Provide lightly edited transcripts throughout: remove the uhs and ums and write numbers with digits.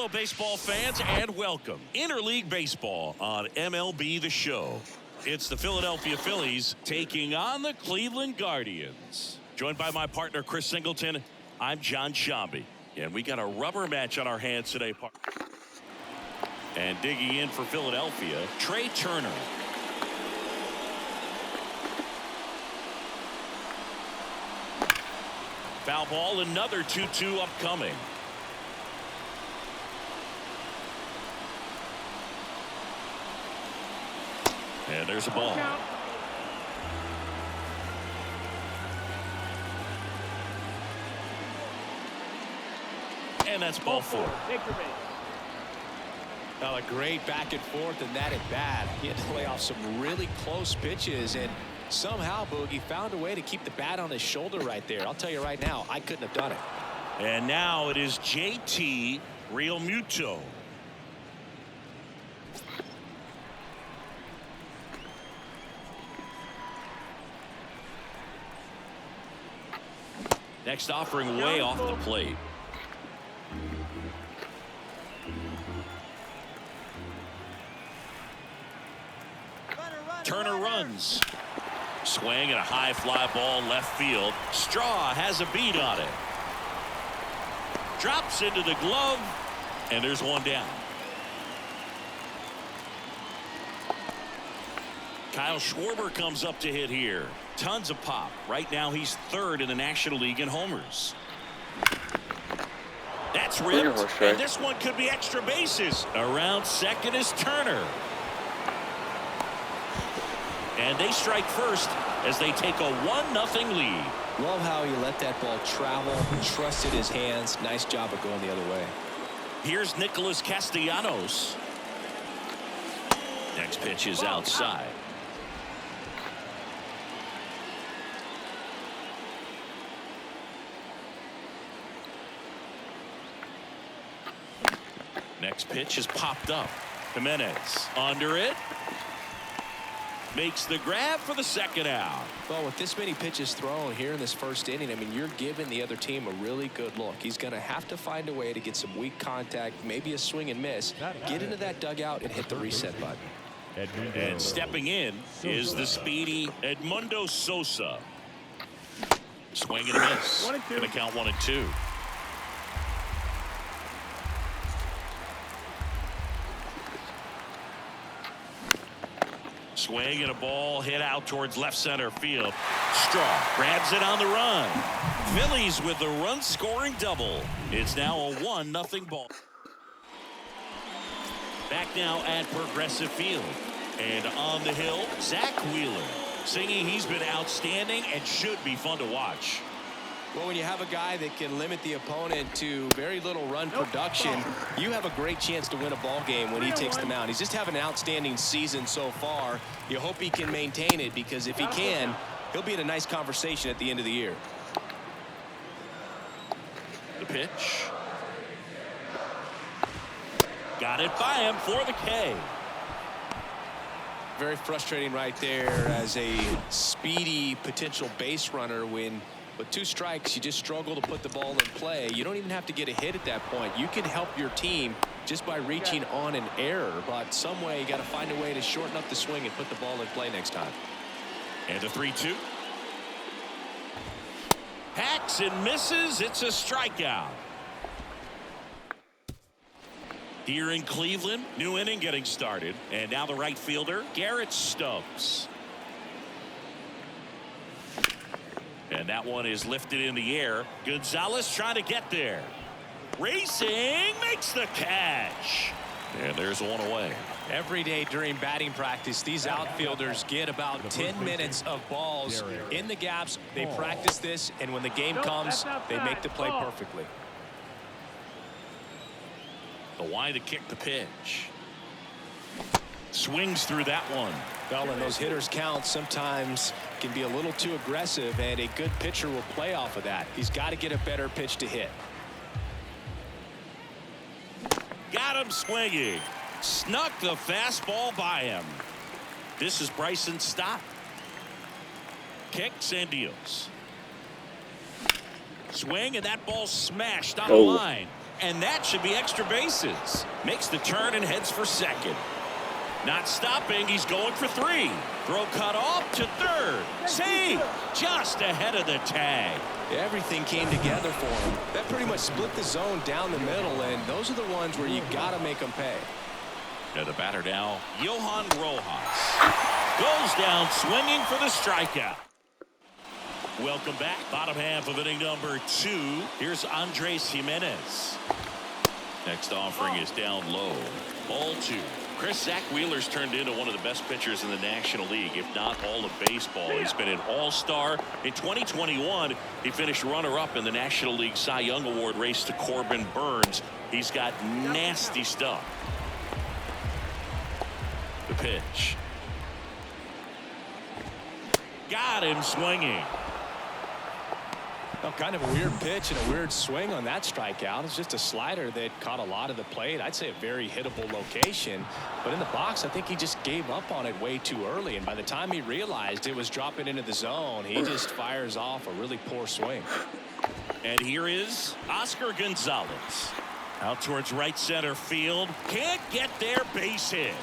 Hello, baseball fans, and welcome. Interleague Baseball on MLB The Show. It's the Philadelphia Phillies taking on the Cleveland Guardians. Joined by my partner, Chris Singleton, I'm John Shambi. And we got a rubber match on our hands today. And digging in for Philadelphia, Trey Turner. Foul ball, another 2-2 upcoming. And there's a ball. And that's ball four. Well, a great back and forth, and that at bat. He had to lay off some really close pitches, and somehow Boogie found a way to keep the bat on his shoulder right there. I'll tell you right now, I couldn't have done it. And now it is JT Realmuto. Next offering way off the plate. Turner runs. Swing and a high fly ball left field. Straw has a beat on it. Drops into the glove, and there's one down. Kyle Schwarber comes up to hit here. Tons of pop. Right now he's third in the National League in homers. That's ripped, and this one could be extra bases. Around second is Turner. And they strike first as they take a 1-0 lead. Love how he let that ball travel, trusted his hands. Nice job of going the other way. Here's Nicholas Castellanos. Next pitch is outside. Next pitch is popped up. Jimenez under it. Makes the grab for the second out. Well, with this many pitches thrown here in this first inning, I mean, you're giving the other team a really good look. He's going to have to find a way to get some weak contact, maybe a swing and miss, get into that dugout and hit the reset button. And stepping in is the speedy Edmundo Sosa. Swing and a miss. Going to count 1-2. Swing and a ball hit out towards left center field. Straw grabs it on the run. Phillies with the run-scoring double. It's now a 1-0 ball. Back now at Progressive Field. And on the hill, Zach Wheeler. Singing he's been outstanding and should be fun to watch. Well, when you have a guy that can limit the opponent to very little run production, you have a great chance to win a ball game when he takes the mound. He's just having an outstanding season so far. You hope he can maintain it, because if he can, he'll be in a nice conversation at the end of the year. The pitch. Got it by him for the K. Very frustrating right there as a speedy potential base runner. When with 2 strikes, you just struggle to put the ball in play. You don't even have to get a hit at that point. You can help your team just by reaching on an error, but some way you got to find a way to shorten up the swing and put the ball in play next time. And a 3-2. Hacks and misses. It's a strikeout. Here in Cleveland, new inning getting started, and now the right fielder, Garrett Stubbs. And that one is lifted in the air. Gonzalez trying to get there. Racing, makes the catch. And there's one away. Every day during batting practice, these outfielders get about 10 minutes of balls in the gaps. They practice this, and when the game comes, they make the play perfectly. The wide to kick the pitch. Swings through that one. Well, and those hitters count sometimes can be a little too aggressive, and a good pitcher will play off of that. He's got to get a better pitch to hit. Got him swinging. Snuck the fastball by him. This is Bryson Stott. Kicks and deals. Swing, and that ball smashed on the line. and that should be extra bases. Makes the turn and heads for second. Not stopping, he's going for 3. Throw cut off to third. Save! Just ahead of the tag. Everything came together for him. That pretty much split the zone down the middle, and those are the ones where you got to make them pay. And the batter now, Johan Rojas. Goes down swinging for the strikeout. Welcome back. Bottom half of inning number 2. Here's Andres Jimenez. Next offering is down low. Ball 2. Zach Wheeler's turned into one of the best pitchers in the National League, if not all of baseball. He's been an all-star. In 2021, he finished runner-up in the National League Cy Young Award race to Corbin Burns. He's got nasty stuff. The pitch. Got him swinging. Well, kind of a weird pitch and a weird swing on that strikeout. It's just a slider that caught a lot of the plate. I'd say a very hittable location. But in the box, I think he just gave up on it way too early. And by the time he realized it was dropping into the zone, he just fires off a really poor swing. And here is Oscar Gonzalez. Out towards right center field. Can't get there, base hit.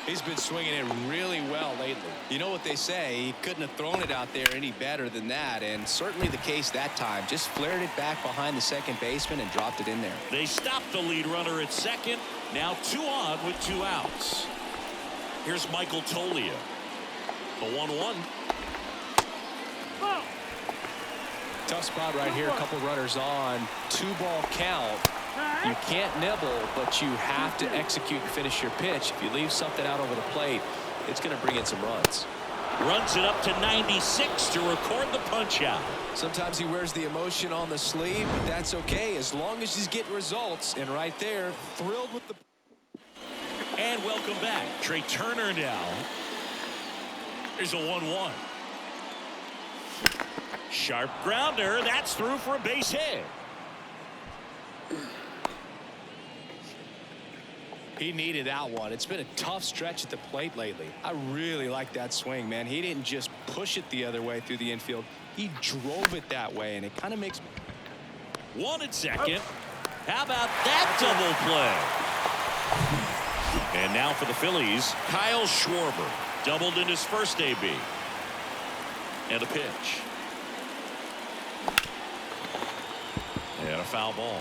He's been swinging it really well lately. You know what they say, he couldn't have thrown it out there any better than that, and certainly the case that time. Just flared it back behind the second baseman and dropped it in there. They stopped the lead runner at second. Now 2 on with 2 outs. Here's Michael Tolia. The 1-1. Tough spot right here. A couple runners on. 2-ball count. You can't nibble, but you have to execute and finish your pitch. If you leave something out over the plate, it's going to bring in some runs. Runs it up to 96 to record the punch out. Sometimes he wears the emotion on the sleeve, but that's okay as long as he's getting results. And right there, thrilled with the. And welcome back. Trey Turner now. There's a 1-1. Sharp grounder. That's through for a base hit. He needed that one. It's been a tough stretch at the plate lately. I really like that swing, man. He didn't just push it the other way through the infield. He drove it that way, and it kind of makes. 1 at second. How about that double play? And now for the Phillies, Kyle Schwarber. Doubled in his first AB. And a pitch. And a foul ball.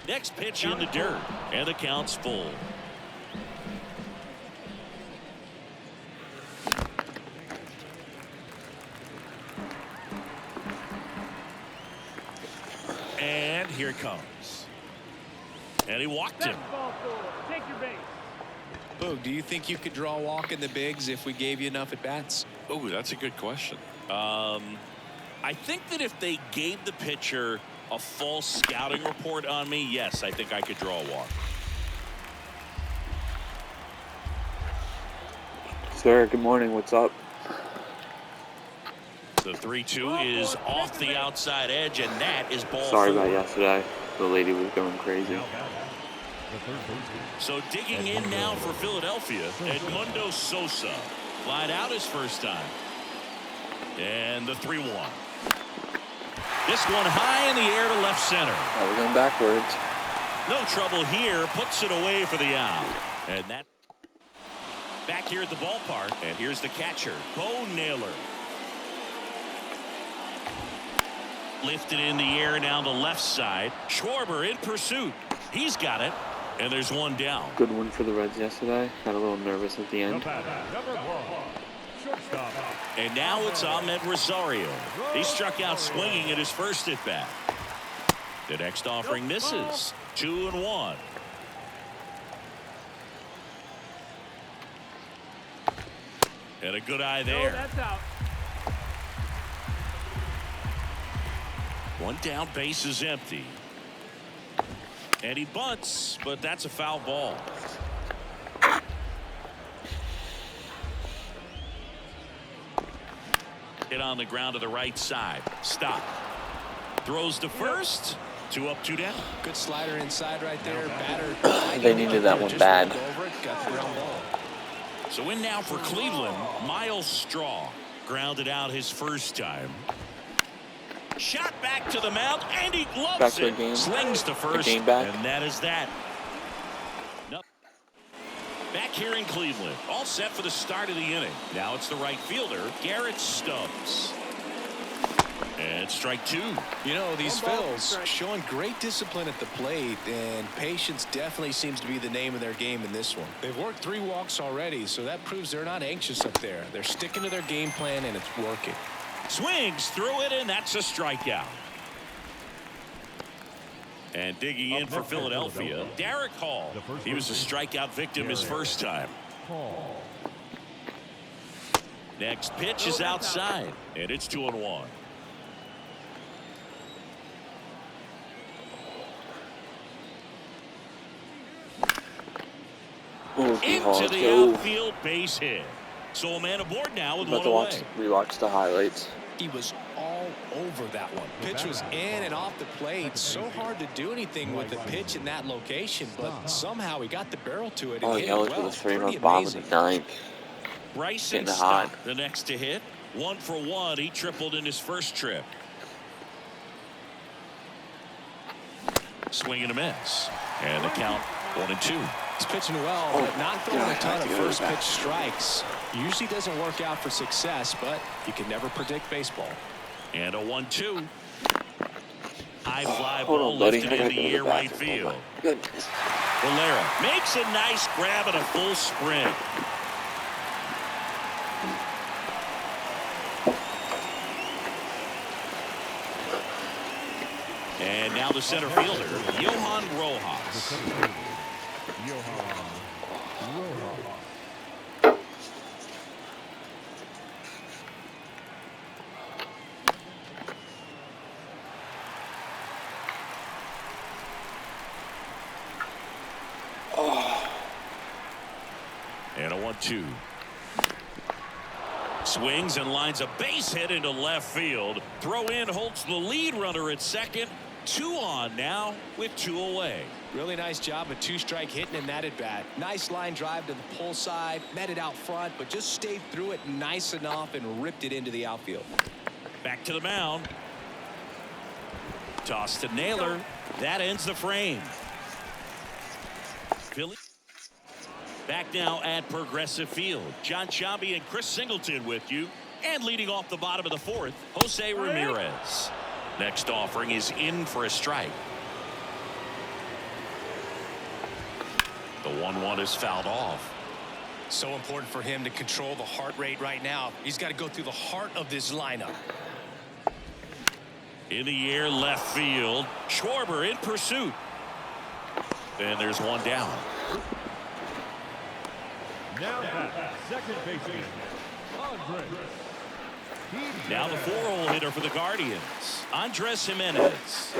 Next pitch in the dirt, and the count's full. And here it comes. And he walked him. Take your base. Boog, do you think you could draw a walk in the bigs if we gave you enough at bats? Oh, that's a good question. I think that if they gave the pitcher a false scouting report on me, yes, I think I could draw a walk. Sir, good morning. What's up? The 3-2 is off the outside edge, and that is ball Sorry 4. about yesterday. The lady was going crazy. So digging in now for Philadelphia, Edmundo Sosa. Flied out his first time. And the 3-1. This one high in the air to left center. Oh, we're going backwards. No trouble here. Puts it away for the out. And that back here at the ballpark. And here's the catcher, Bo Naylor. Lifted in the air down the left side. Schwarber in pursuit. He's got it. And there's one down. Good one for the Reds yesterday. Got a little nervous at the end. And now it's Ahmed Rosario. He struck out swinging at his first at bat. The next offering misses. 2-1. And a good eye there. That's out. One down, base is empty. And he bunts, but that's a foul ball. Hit on the ground to the right side. Stop. Throws to first. 2 up, 2 down. Good slider inside right there. Batter. They needed that one bad. Over it, got the ground ball. So in now for Cleveland, Miles Straw. Grounded out his first time. Shot back to the mound, and he gloves it. Slings to first, and that is that. Back here in Cleveland, all set for the start of the inning. Now it's the right fielder, Garrett Stubbs. And strike two. You know, these Phils showing great discipline at the plate, and patience definitely seems to be the name of their game in this one. They've worked 3 walks already, so that proves they're not anxious up there. They're sticking to their game plan, and it's working. Swings through it, and that's a strikeout. And digging in for Philadelphia, Derek Hall. He was a strikeout victim his first time. Next pitch is outside, and it's 2-1. Into the outfield, base hit. So a man aboard now with one away. Rewatch the highlights. He was all over that one. Pitch was in and off the plate. So hard to do anything with the pitch in that location, but somehow he got the barrel to it and hit it well. With a 3-run bomb in the 9th. Bryson Stott, the next to hit. 1 for 1. He tripled in his first trip. Swing and a miss. And the count 1-2. He's pitching well, but not throwing a ton of first pitch strikes. Usually doesn't work out for success, but you can never predict baseball. And a 1-2. High fly ball lifted in the air right field. Valera makes a nice grab and a full sprint. And now the center fielder, Johan Rojas. And a 1-2. Swings and lines a base hit into left field. Throw in holds the lead runner at second. 2 on now with 2 away. Really nice job of 2-strike hitting in that at bat. Nice line drive to the pull side, met it out front, but just stayed through it nice enough and ripped it into the outfield. Back to the mound. Toss to Naylor. That ends the frame. Phillies back now at Progressive Field. John Sciambi and Chris Singleton with you. And leading off the bottom of the 4th, Jose Ramirez. Next offering is in for a strike. The 1-1 is fouled off. So important for him to control the heart rate right now. He's got to go through the heart of this lineup. In the air, left field. Schwarber in pursuit. And there's one down. Now second baseman, Andres. Now the 4-hole hitter for the Guardians, Andres Jimenez.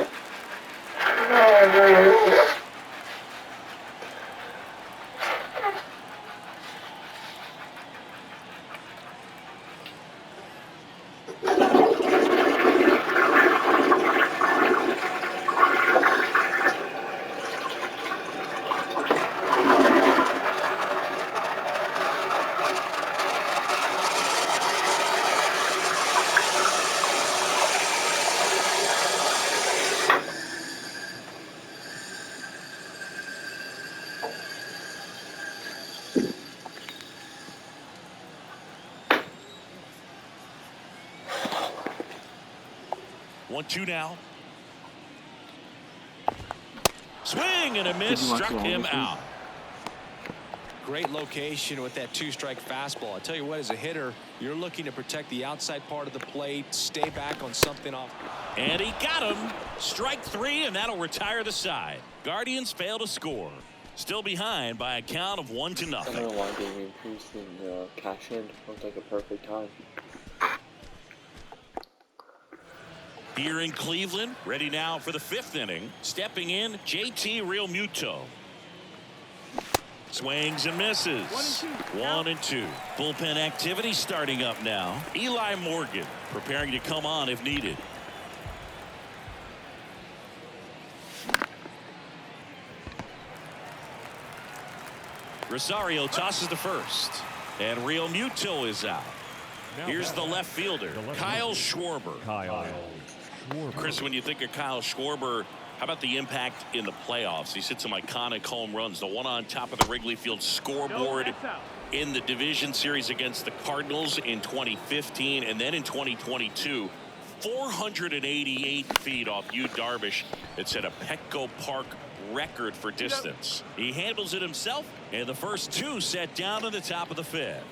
One-two now. Swing and a miss, struck him out. Great location with that 2-strike fastball. I tell you what, as a hitter, you're looking to protect the outside part of the plate, stay back on something off. And he got him. Strike 3, and that'll retire the side. Guardians fail to score. Still behind by a count of 1-0. I don't know why being increased in cash in looked like a perfect time. Here in Cleveland, ready now for the 5th inning. Stepping in, JT Realmuto. Swings and misses. 1-2. Bullpen activity starting up now. Eli Morgan preparing to come on if needed. Rosario tosses to first. And Real Muto is out. Now Here's the back. left fielder, The left Kyle fielder. Schwarber. Kyle Schwarber. Chris, when you think of Kyle Schwarber, how about the impact in the playoffs? He's hit some iconic home runs. The one on top of the Wrigley Field scoreboard in the division series against the Cardinals in 2015, and then in 2022, 488 feet off Yu Darvish. It set a Petco Park record for distance. He handles it himself, and the first two set down to the top of the fifth.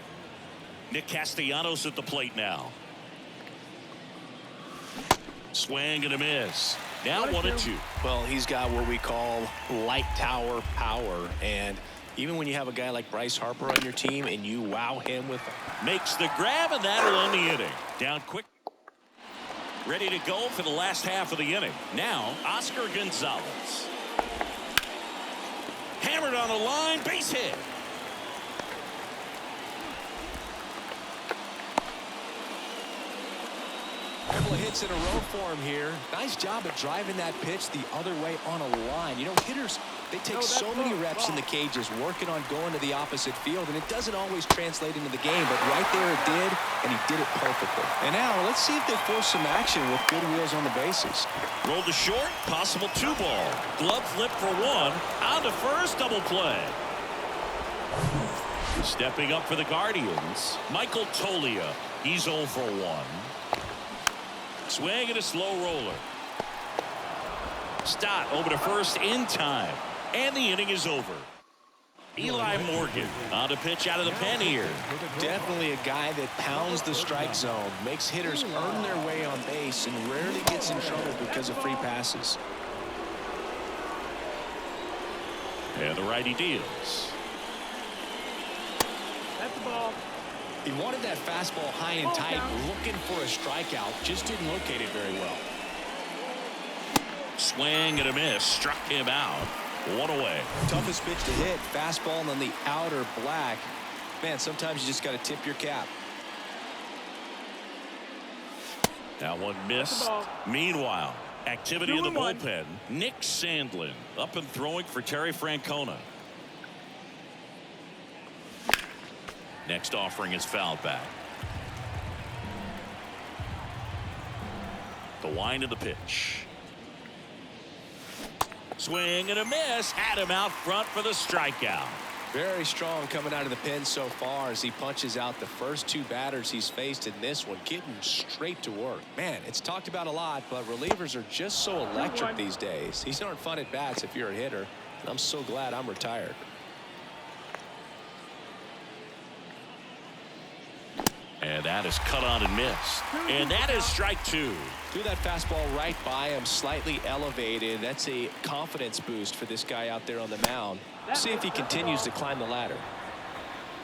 Nick Castellanos at the plate now. Swing and a miss. Now 1-2. Well, he's got what we call light tower power, and even when you have a guy like Bryce Harper on your team and you wow him with Makes the grab, and that'll end the inning. Down quick. Ready to go for the last half of the inning. Now Oscar Gonzalez. Hammered on the line, base hit. a couple of hits in a row for him here. Nice job of driving that pitch the other way on a line. You know, hitters, they take so many reps in the cages working on going to the opposite field, and it doesn't always translate into the game, but right there it did, and he did it perfectly. And now let's see if they force some action with good wheels on the bases. Roll the short, possible 2-ball. Glove flip for one. On to first, double play. Stepping up for the Guardians, Michael Toglia. He's 0 for 1. Swing and a slow roller. Stott over to first in time. And the inning is over. Eli Morgan on to pitch out of the pen here. Definitely a guy that pounds the strike zone, makes hitters earn their way on base, and rarely gets in trouble because of free passes. And the righty deals. That's the ball. He wanted that fastball high and tight, looking for a strikeout, just didn't locate it very well. Swing and a miss, struck him out. 1 away. Toughest pitch to hit, fastball on the outer black. Man, sometimes you just got to tip your cap. That one missed. Meanwhile, activity in the bullpen. Nick Sandlin up and throwing for Terry Francona. Next offering is fouled back. The wind of the pitch. Swing and a miss. Had him out front for the strikeout. Very strong coming out of the pen so far as he punches out the first two batters he's faced in this one, getting straight to work. Man, it's talked about a lot, but relievers are just so electric these days. These aren't fun at bats if you're a hitter, and I'm so glad I'm retired. And that is cut on and missed. And that is strike 2. Threw that fastball right by him, slightly elevated. That's a confidence boost for this guy out there on the mound. See if he continues to climb the ladder.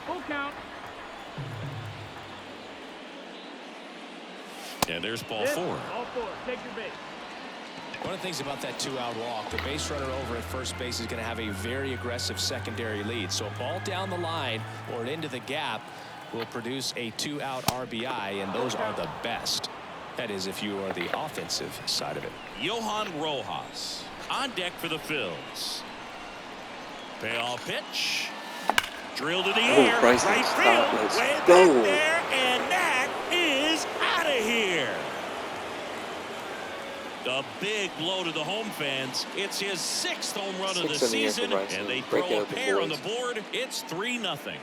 Full count. And there's ball 4. All 4. Take your base. One of the things about that two-out walk, the base runner over at first base is going to have a very aggressive secondary lead. So a ball down the line or into the gap will produce a 2-out RBI, and those are the best. That is, if you are the offensive side of it. Johan Rojas on deck for the Phillies. Payoff pitch. Drilled to the air. Bryce, Right stop, field. let's Way go. back there, and that is out of here. A big blow to the home fans. It's his 6th home run of the Sixth in the season, Bryce, and they break throw a out the pair on the boys. board. It's 3-0.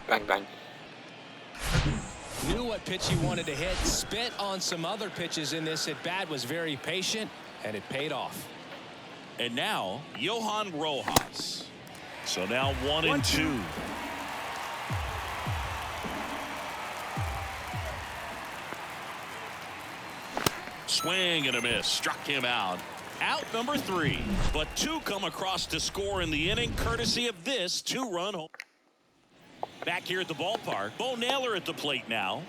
Bang, bang. Knew what pitch he wanted to hit, spit on some other pitches in this at bat, was very patient, and it paid off. And now Johan Rojas. So now 1-2. Swing and a miss, struck him out. Out number 3, but 2 come across to score in the inning, courtesy of this 2-run home. Back here at the ballpark, Bo Naylor at the plate now.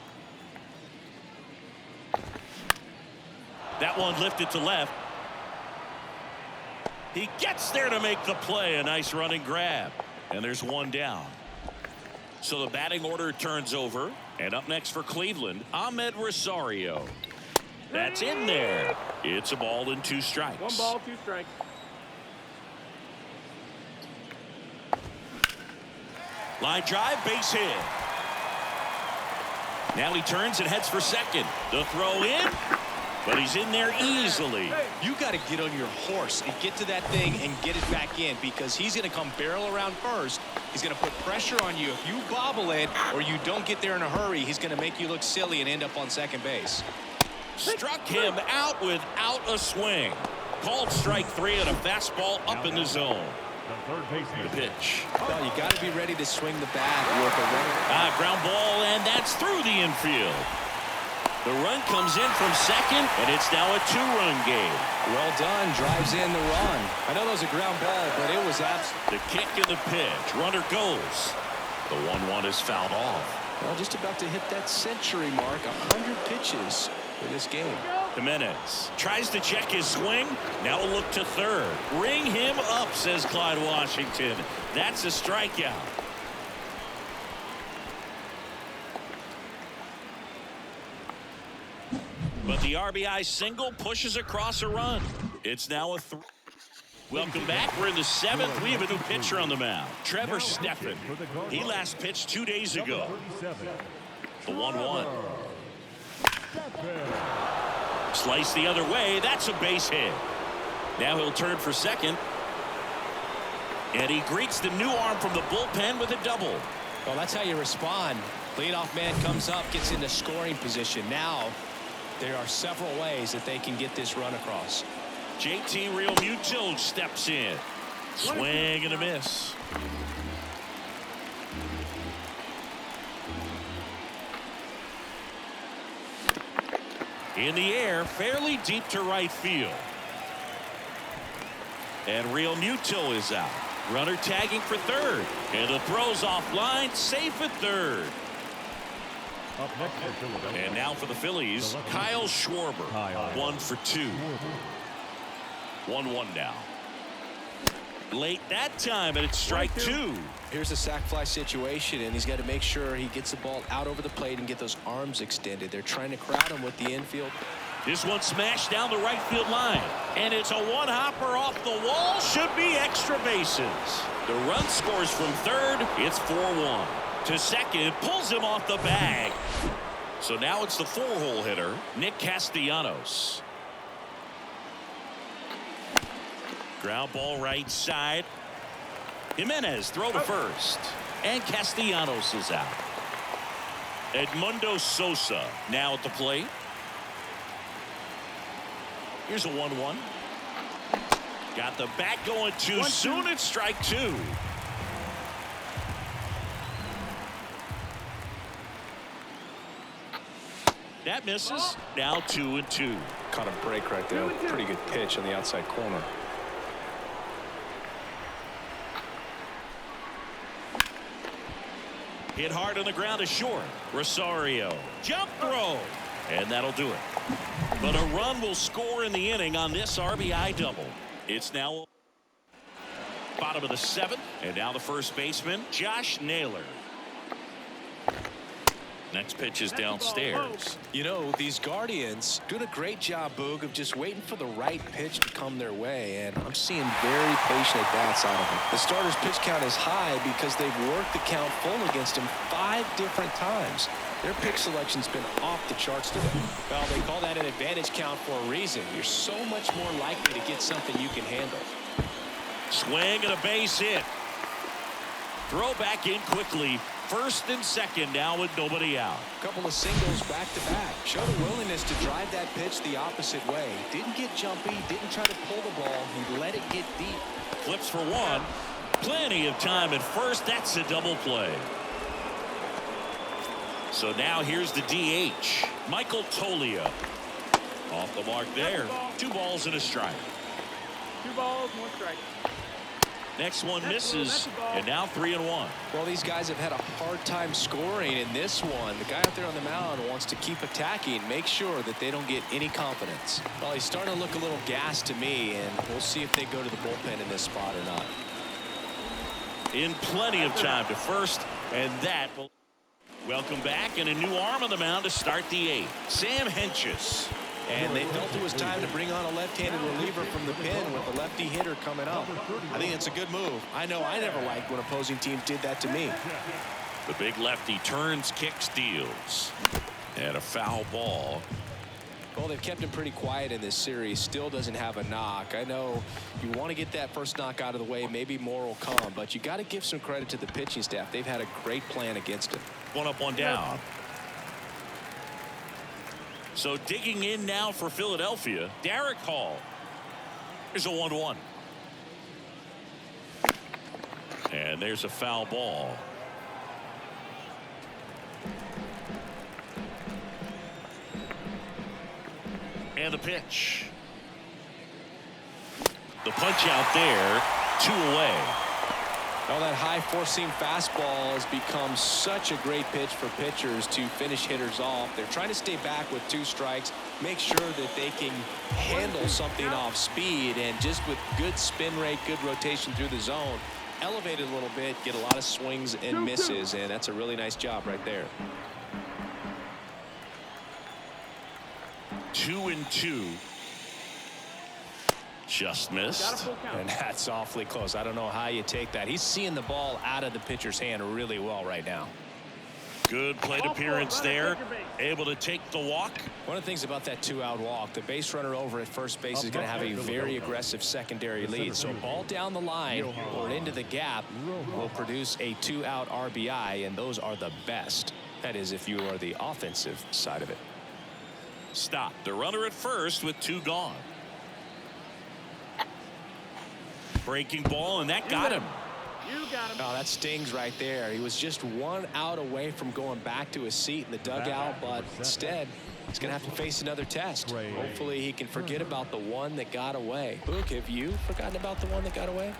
That one lifted to left. He gets there to make the play. A nice running grab. And there's 1 down. So the batting order turns over. And up next for Cleveland, Ahmed Rosario. That's in there. It's a ball and 2 strikes. 1 ball, 2 strikes. Line drive, base hit. Now he turns and heads for second. The throw in, but he's in there easily. You got to get on your horse and get to that thing and get it back in, because he's going to come barrel around first. He's going to put pressure on you. If you bobble it or you don't get there in a hurry, he's going to make you look silly and end up on second base. Struck him out without a swing. Called strike 3 and a fastball up in the zone. The third baseman. The pitch. Well, you got to be ready to swing the bat with a runner. Ground ball, and that's through the infield. The run comes in from second, and it's now a 2-run game. Well done. Drives in the run. I know that was a ground ball, but it was absolute. The kick and the pitch. Runner goes. The 1-1 is fouled off. Well, just about to hit that century mark. 100 pitches for this game. Jimenez tries to check his swing. Now a look to third. Ring him up, says Clyde Washington. That's a strikeout. But the RBI single pushes across a run. It's now a 3. Welcome back. We're in the 7th. We have a new pitcher on the mound. Trevor Steffen. He last pitched 2 days ago. The 1-1. Slice the other way. That's a base hit. Now he'll turn for second. And he greets the new arm from the bullpen with a double. Well, that's how you respond. Leadoff man comes up, gets into scoring position. Now there are several ways that they can get this run across. JT Realmuto steps in. Swing and a miss. In the air, fairly deep to right field. And Realmuto is out. Runner tagging for third. And the throw's offline, safe at third. Up next for Philadelphia. And now for the Phillies, Kyle Schwarber. 1 for 2. 1-1 now. Late that time, and it's strike 2. Here's a sac fly situation, and he's got to make sure he gets the ball out over the plate and get those arms extended. They're trying to crowd him with the infield. This one smashed down the right field line, and it's a one-hopper off the wall. Should be extra bases. The run scores from third. It's 4-1. To second, pulls him off the bag. So now it's the 4-hole hitter, Nick Castellanos. Ground ball right side. Jimenez throw to first. And Castellanos is out. Edmundo Sosa now at the plate. Here's a 1-1. Got the bat going too soon. It's strike 2. That misses. Now 2-2. Caught a break right there. Pretty good pitch on the outside corner. Hit hard on the ground to short. Rosario. Jump throw. And that'll do it. But a run will score in the inning on this RBI double. It's now bottom of the 7th. And now the first baseman, Josh Naylor. Next pitch is downstairs. You know, these Guardians doing a great job, Boog, of just waiting for the right pitch to come their way, and I'm seeing very patient at-bats out of them. The starter's pitch count is high because they've worked the count full against him 5 different times. Their pitch selection's been off the charts today. Well, they call that an advantage count for a reason. You're so much more likely to get something you can handle. Swing and a base hit. Throw back in quickly. First and second now with nobody out. A couple of singles back-to-back. Showed a willingness to drive that pitch the opposite way. Didn't get jumpy, didn't try to pull the ball. He let it get deep. Flips for 1. Plenty of time at first. That's a double play. So now here's the DH. Michael Toglia. Off the mark there. 2 balls and a strike. 2 balls, 1 strike. Next one misses, and now 3-1. Well, these guys have had a hard time scoring in this one. The guy out there on the mound wants to keep attacking, make sure that they don't get any confidence. Well, he's starting to look a little gassed to me, and we'll see if they go to the bullpen in this spot or not. In plenty of time to first, and that will welcome back, and a new arm on the mound to start the 8th. Sam Hentges. And they felt it was time to bring on a left-handed reliever from the pen with a lefty hitter coming up. I think it's a good move. I know I never liked when opposing teams did that to me. The big lefty turns, kicks, deals. And a foul ball. Well, they've kept him pretty quiet in this series. Still doesn't have a knock. I know you want to get that first knock out of the way. Maybe more will come, but you got to give some credit to the pitching staff. They've had a great plan against him. One up, one down. So digging in now for Philadelphia, Derek Hall. Here's a 1-1. And there's a foul ball. And the pitch. The punch out there, 2 away. Well, that high four-seam fastball has become such a great pitch for pitchers to finish hitters off. They're trying to stay back with 2 strikes, make sure that they can handle something off speed, and just with good spin rate, good rotation through the zone, elevate it a little bit, get a lot of swings and misses, and that's a really nice job right there. 2-2. Just missed. And that's awfully close. I don't know how you take that. He's seeing the ball out of the pitcher's hand really well right now. Good plate appearance there. Able to take the walk. One of the things about that 2-out walk, the base runner over at first base is going to have a very aggressive secondary lead. So ball down the line or into the gap will produce a 2-out RBI, and those are the best. That is, if you are the offensive side of it. Stop. The runner at first with 2 gone. Breaking ball, and that got him. You got him. Oh, that stings right there. He was just 1 out away from going back to his seat in the dugout, but instead he's going to have to face another test. Hopefully he can forget about the one that got away. Book, have you forgotten about the one that got away?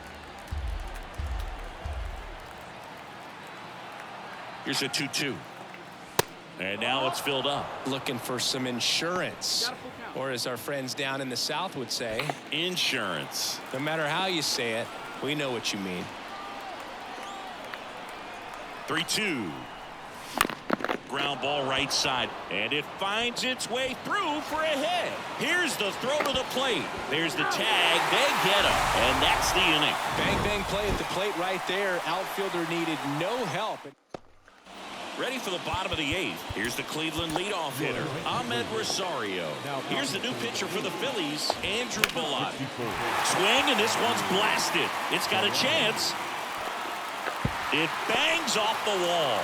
Here's a 2-2. And now it's filled up. Looking for some insurance, or as our friends down in the South would say, Insurance. no matter how you say it, we know what you mean. 3-2. Ground ball right side, and it finds its way through for a hit. Here's the throw to the plate. There's the tag. They get him, and that's the inning. Bang, bang play at the plate right there. Outfielder needed no help. Ready for the bottom of the 8th. Here's the Cleveland leadoff hitter, Ahmed Rosario. Here's the new pitcher for the Phillies, Andrew Bellotti. Swing, and this one's blasted. It's got a chance. It bangs off the wall.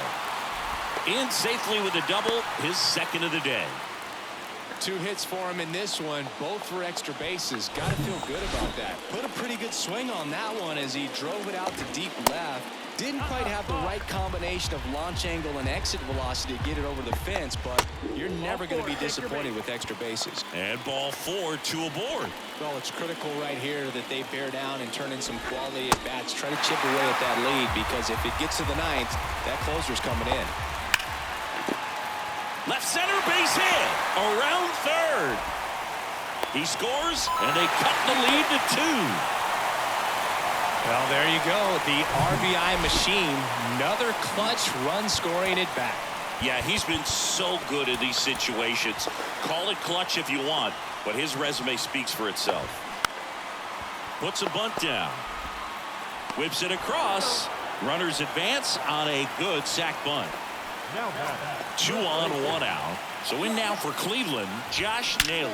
In safely with a double, his 2nd of the day. 2 hits for him in this one, both for extra bases. Got to feel good about that. Put a pretty good swing on that one as he drove it out to deep left. Didn't quite have the right combination of launch angle and exit velocity to get it over the fence, but you're never going to be disappointed with extra bases. And ball 4, 2 aboard. Well, it's critical right here that they bear down and turn in some quality at bats. Try to chip away at that lead, because if it gets to the 9th, that closer's coming in. Left center base hit. Around 3rd. He scores, and they cut the lead to 2. Well, there you go. The RBI machine. Another clutch run scoring at bat. Yeah, he's been so good in these situations. Call it clutch if you want, but his resume speaks for itself. Puts a bunt down. Whips it across. Runners advance on a good sac bunt. 2 on, 1 out. So in now for Cleveland, Josh Naylor.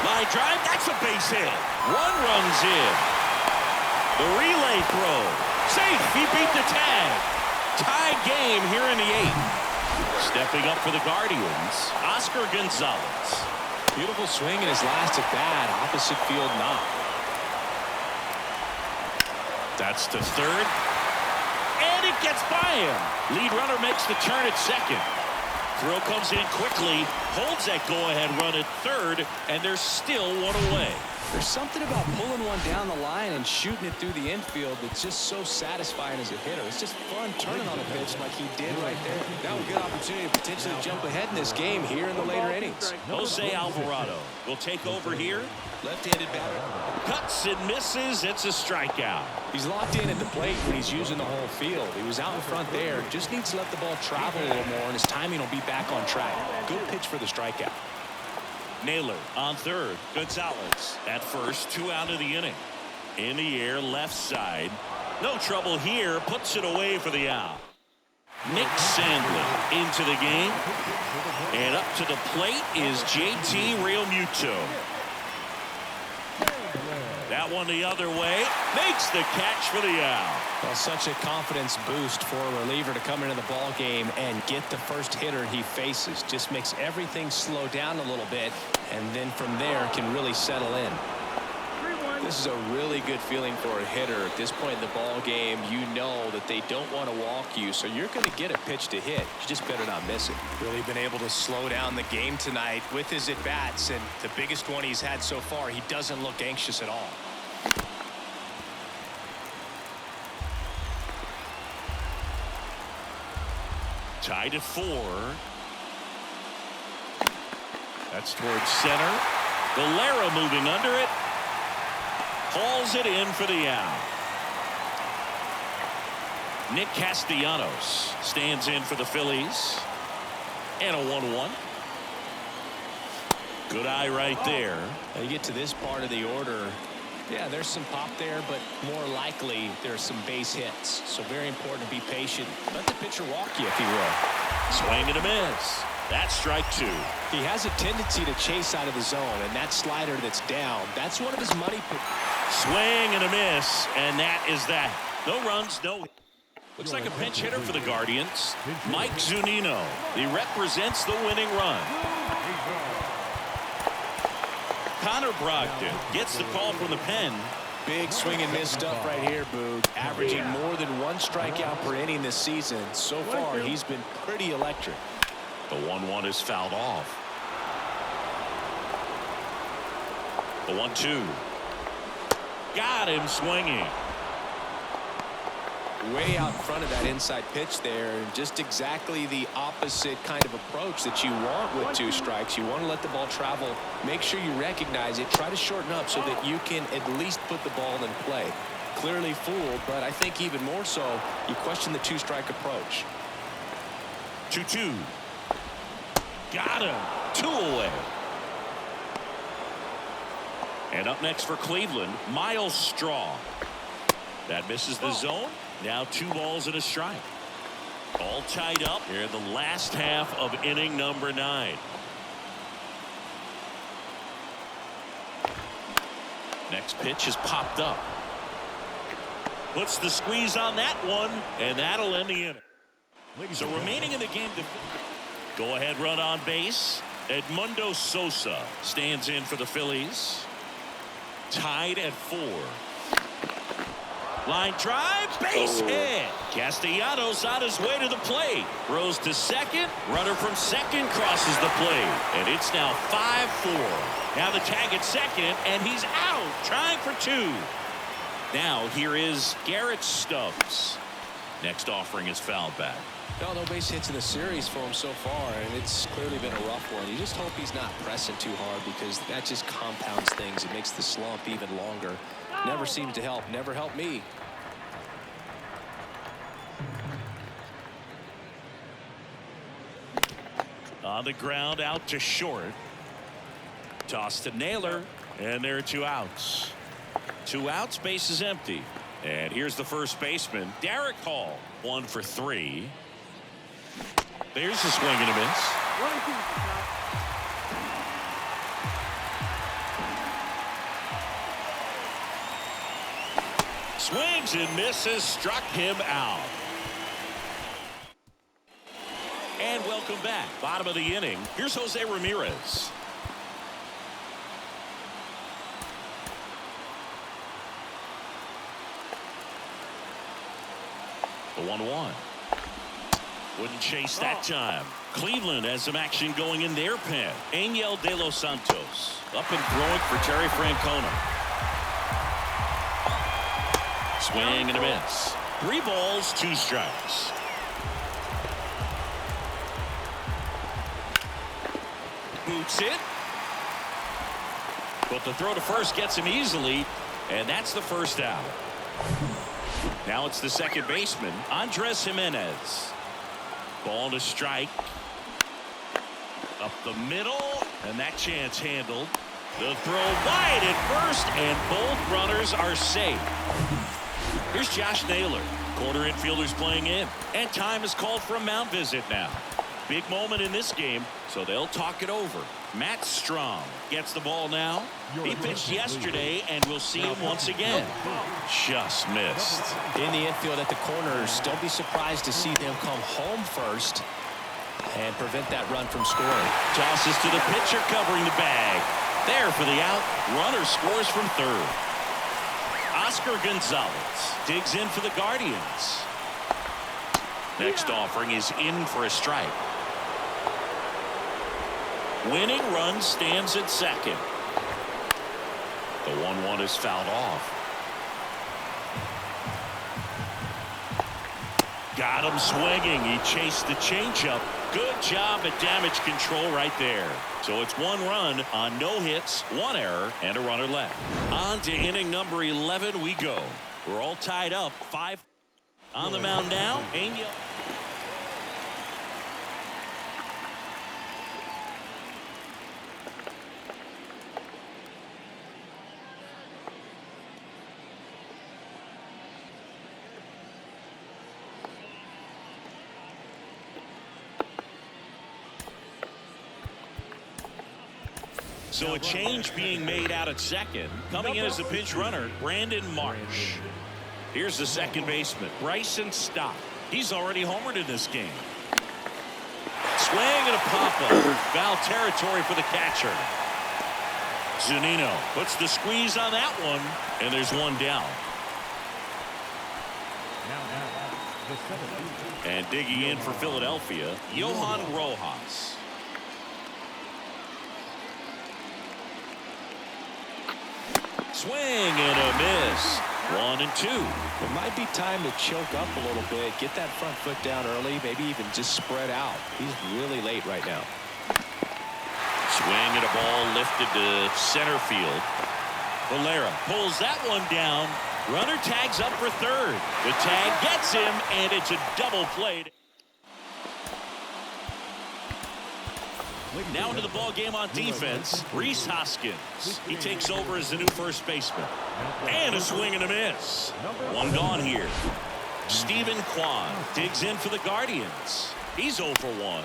Line drive, that's a base hit. 1 runs in. The relay throw. Safe. He beat the tag. Tie game here in the 8th. Stepping up for the Guardians, Oscar Gonzalez. Beautiful swing in his last at bat. Opposite field knock. That's to 3rd. And it gets by him. Lead runner makes the turn at 2nd. Throw comes in quickly. Holds that go-ahead run at 3rd. And there's still 1 away. There's something about pulling one down the line and shooting it through the infield that's just so satisfying as a hitter. It's just fun turning on a pitch like he did right there. That was a good opportunity to potentially jump ahead in this game here in the later innings. Jose Alvarado will take over here. Left-handed batter. Cuts and misses. It's a strikeout. He's locked in at the plate when he's using the whole field. He was out in front there. Just needs to let the ball travel a little more, and his timing will be back on track. Good pitch for the strikeout. Naylor on third. Gonzalez at first. 2 out of the inning. In the air, left side. No trouble here. Puts it away for the out. Nick Sandlin into the game. And up to the plate is JT Realmuto. That one the other way. Makes the catch for the out. Well, such a confidence boost for a reliever to come into the ball game and get the first hitter he faces. Just makes everything slow down a little bit, and then from there can really settle in. This is a really good feeling for a hitter. At this point in the ball game, you know that they don't want to walk you, so you're going to get a pitch to hit. You just better not miss it. Really been able to slow down the game tonight with his at-bats, and the biggest one he's had so far, he doesn't look anxious at all. Tied at 4. That's towards center. Valera moving under it. Hauls it in for the out. Nick Castellanos stands in for the Phillies. And a 1-1. Good eye right there. Now you get to this part of the order. Yeah, there's some pop there, but more likely there's some base hits. So very important to be patient. Let the pitcher walk you, if he will. Swing and a miss. That's strike 2. He has a tendency to chase out of the zone, and that slider that's down, that's one of his money. Swing and a miss, and that is that. No runs, no. Looks like a pinch hitter for the Guardians. Mike Zunino. He represents the winning run. Connor Brogdon gets the call from the pen. Big swing and miss stuff right here, Boog. Averaging more than 1 strikeout per inning this season. So far, he's been pretty electric. The 1-1 is fouled off. The 1-2. Got him swinging. Way out in front of that inside pitch there, and just exactly the opposite kind of approach that you want with 2 strikes. You want to let the ball travel. Make sure you recognize it. Try to shorten up so that you can at least put the ball in play. Clearly fooled, but I think even more so, you question the 2-strike approach. 2-2. Got him. 2 away. And up next for Cleveland, Miles Straw. That misses the zone. Now 2 balls and a strike. All tied up here in the last half of inning number 9. Next pitch is popped up. Puts the squeeze on that one, and that'll end the inning. So remaining in the game, go ahead run on base. Edmundo Sosa stands in for the Phillies. Tied at 4. Line drive, base hit. Castellanos on his way to the plate. Throws to second. Runner from second crosses the plate. And it's now 5-4. Now the tag at second, and he's out. Trying for 2. Now here is Garrett Stubbs. Next offering is fouled back. No base hits in the series for him so far, and it's clearly been a rough one. You just hope he's not pressing too hard, because that just compounds things. It makes the slump even longer. Never seems to help. Never helped me. On the ground, out to short. Toss to Naylor, and there are 2 outs. 2 outs, base is empty. And here's the first baseman, Derek Hall. 1 for 3. There's a swing and a miss. Swings and misses, struck him out. And welcome back. Bottom of the inning. Here's Jose Ramirez. The 1-1. Wouldn't chase that time. Cleveland has some action going in their pen. Angel De Los Santos up and throwing for Terry Francona. Swing and a miss. 3 balls, 2 strikes. Boots it. But the throw to first gets him easily, and that's the first out. Now it's the second baseman, Andres Jimenez. Ball to strike. Up the middle, and that chance handled. The throw wide at first, and both runners are safe. Here's Josh Naylor. Corner infielders playing in, and time is called for a mound visit now. Big moment in this game, so they'll talk it over. Matt Strom gets the ball now. He pitched yesterday, and we'll see him once again. Just missed. In the infield at the corners, don't be surprised to see them come home first and prevent that run from scoring. Tosses to the pitcher covering the bag. There for the out. Runner scores from third. Oscar Gonzalez digs in for the Guardians. Next offering is in for a strike. Winning run stands at second. The 1-1 is fouled off. Got him swinging. He chased the changeup. Good job at damage control right there. So it's 1 run on no hits, 1 error, and a runner left. On to inning number 11 we go. We're all tied up. 5 on the mound now. Angel. So a change being made out at second. Coming in as the pinch runner, Brandon Marsh. Here's the second baseman, Bryson Stott. He's already homered in this game. Swing and a pop-up. Foul territory for the catcher. Zunino puts the squeeze on that one, and there's 1 down. And digging in for Philadelphia, Johan Rojas. Swing and a miss. 1 and 2. It might be time to choke up a little bit, get that front foot down early, maybe even just spread out. He's really late right now. Swing and a ball lifted to center field. Valera pulls that one down. Runner tags up for third. The tag gets him, and it's a double play. Now into the ball game on defense, Rhys Hoskins. He takes over as the new first baseman. And a swing and a miss. 1 gone here. Stephen Kwan digs in for the Guardians. He's 0 for 1.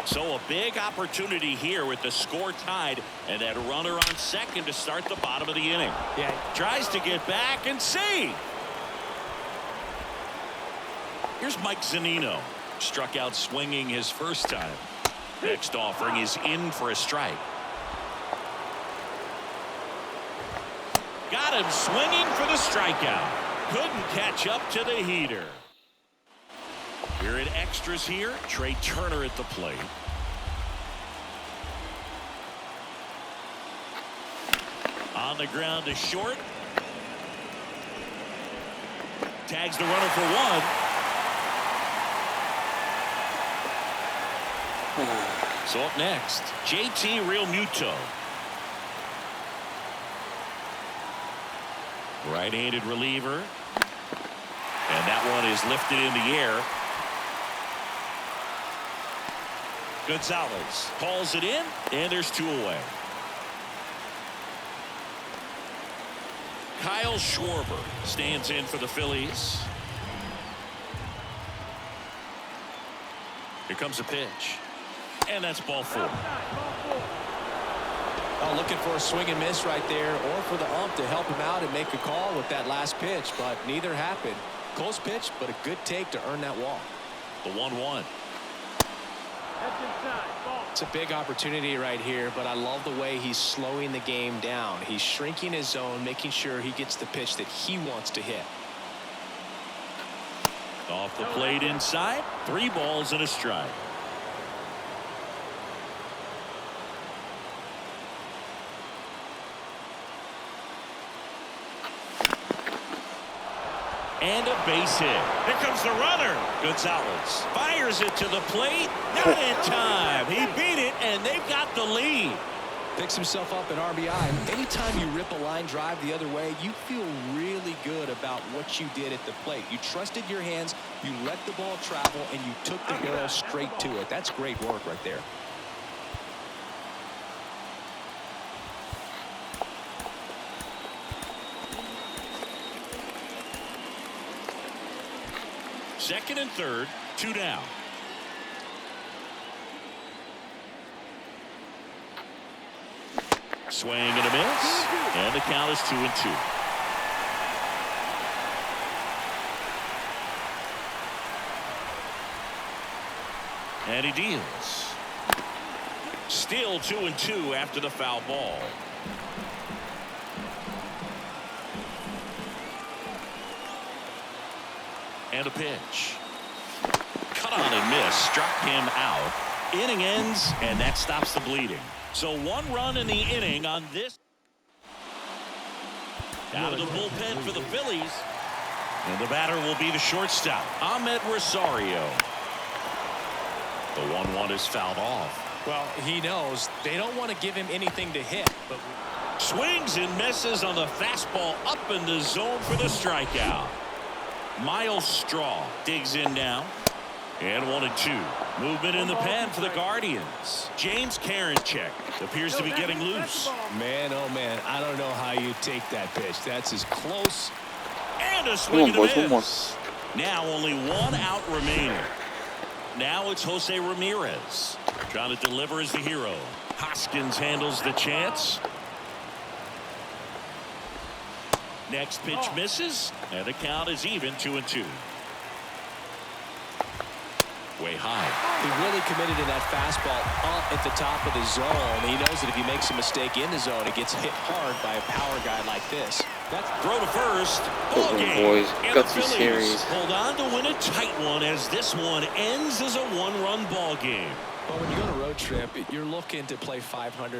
So a big opportunity here with the score tied and that runner on second to start the bottom of the inning. Yeah. Tries to get back and see. Here's Mike Zunino. Struck out swinging his first time. Next offering is in for a strike. Got him swinging for the strikeout. Couldn't catch up to the heater. We're in extras here. Trey Turner at the plate. On the ground to short. Tags the runner for 1. So up next, JT Realmuto. Right-handed reliever. And that one is lifted in the air. Gonzalez hauls it in, and there's 2 away. Kyle Schwarber stands in for the Phillies. Here comes a pitch. And that's ball 4. Oh, looking for a swing and miss right there, or for the ump to help him out and make a call with that last pitch, but neither happened. Close pitch, but a good take to earn that walk. The 1-1. It's a big opportunity right here, but I love the way he's slowing the game down. He's shrinking his zone, making sure he gets the pitch that he wants to hit. Off the plate inside. 3 balls and a strike. And a base hit. Here comes the runner. Gonzalez fires it to the plate. Not in time. He beat it, and they've got the lead. Picks himself up an RBI. Anytime you rip a line drive the other way, you feel really good about what you did at the plate. You trusted your hands, you let the ball travel, and you took the barrel straight to it. That's great work right there. Second and third, 2 down. Swing and a miss, and the count is 2-2. And he deals. Still 2-2 after the foul ball. And a pitch. Cut on and miss. Struck him out. Inning ends, and that stops the bleeding. So 1 run in the inning on this. Out of the bullpen for the Phillies. And the batter will be the shortstop, Ahmed Rosario. The 1-1 is fouled off. Well, he knows they don't want to give him anything to hit, but Swings and misses on the fastball up in the zone for the strikeout. Miles Straw digs in now. And 1-2. Movement in the pen for the Guardians. James Karinchak appears to be getting loose. Man, oh man, I don't know how you take that pitch. That's as close. And a swing and a boys, one more. miss. Now only 1 out remaining. Now it's Jose Ramirez. Trying to deliver as the hero. Hoskins handles the chance. Next pitch misses. And the count is even 2-2. Way high. He really committed to that fastball up at the top of the zone. He knows that if he makes a mistake in the zone, it gets hit hard by a power guy like this. That's throw to first. Ball game. Boys, And got the some Phillies series. hold on to win a tight one as this one ends as a 1-run ball game. But when you go on a road trip, you're looking to play 500.